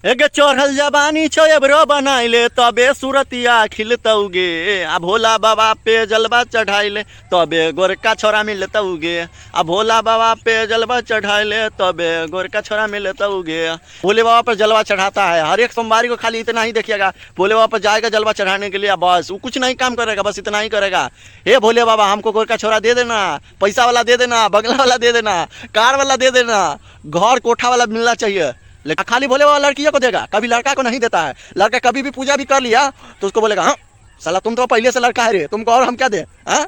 एगे चढ़ल जबानी छो एबरो बनाइले तबे सूरतिया खिलतौगे आ भोला बाबा पे जलवा चढ़ाइले तबे गोरका छोरा मिलतौगे आ भोला बाबा पे जलवा चढ़ाइले तबे गोरका छोरा मिलतौगे। भोले बाबा पर जलवा चढ़ाता है हर एक सोमवार को, खाली इतना ही देखिएगा भोले बाबा पर जाएगा जलवा चढ़ाने के लिए, बस वो कुछ नहीं काम करेगा, बस इतना ही करेगा। हे भोले बाबा हमको गोरका छोरा दे देना, पैसा वाला दे देना, बंगला वाला दे देना, कार वाला दे देना, घर कोठा वाला मिलना चाहिए। लेकिन खाली भोले बाबा लड़कियों को देगा, कभी लड़का को नहीं देता है। लड़का कभी भी पूजा भी कर लिया तो उसको बोलेगा हाँ साला तुम तो पहले से लड़का है रे, तुमको और हम क्या दे। हाँ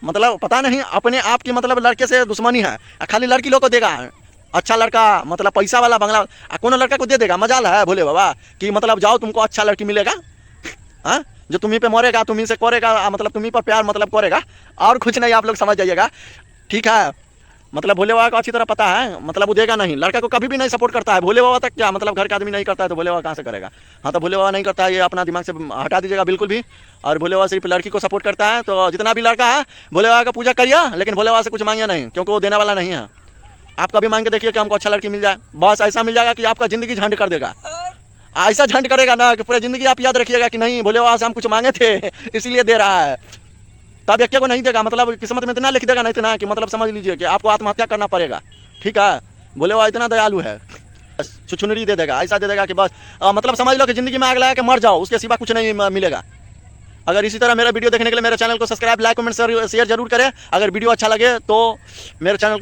मतलब पता नहीं अपने आप की मतलब लड़के से दुश्मनी है, खाली लड़की लोग को देगा। अच्छा लड़का मतलब पैसा वाला बंगला कौन लड़का को दे देगा। मजाल है भोले बाबा कि मतलब जाओ तुमको अच्छा लड़की मिलेगा, हाँ जो तुम्ही पे मरेगा तुम्ही से करेगा, मतलब तुम्ही पर प्यार मतलब करेगा, और कुछ नहीं। आप लोग समझ जाइएगा, ठीक है। मतलब भोले बाबा को अच्छी तरह पता है, मतलब वो देगा नहीं, लड़का को कभी भी नहीं सपोर्ट करता है। भोले बाबा तक क्या मतलब घर का आदमी नहीं करता है तो भोले बाबा कहाँ से करेगा। हाँ तो भोले बाबा नहीं करता है, ये अपना दिमाग से हटा दीजिएगा बिल्कुल भी। और भोले बाबा सिर्फ लड़की को सपोर्ट करता है, तो जितना भी लड़का है भोले बाबा का पूजा करिए, लेकिन भोले बाबा से कुछ मांगिए नहीं, क्योंकि वो देने वाला नहीं है। आप कभी मांग के देखिए कि हमको अच्छा लड़की मिल जाए, बस ऐसा मिल जाएगा कि आपका ज़िंदगी झंड कर देगा। ऐसा झंड करेगा ना कि पूरी ज़िंदगी आप याद रखिएगा कि नहीं भोले बाबा से हम कुछ मांगे थे इसीलिए दे रहा है। तब एक को नहीं देगा, मतलब किस्मत में इतना लिख देगा ना, इतना कि मतलब समझ लीजिए कि आपको आत्महत्या करना पड़ेगा। ठीक है, बोले वो इतना दयालु है, छुछुनरी दे देगा, ऐसा दे देगा कि बस मतलब समझ लो कि ज़िंदगी में आग लगा के मर जाओ, उसके सिवा कुछ नहीं मिलेगा। अगर इसी तरह मेरा वीडियो देखने के लिए मेरे चैनल को सब्सक्राइब, लाइक, कमेंट, शेयर जरूर करें। अगर वीडियो अच्छा लगे तो मेरे चैनल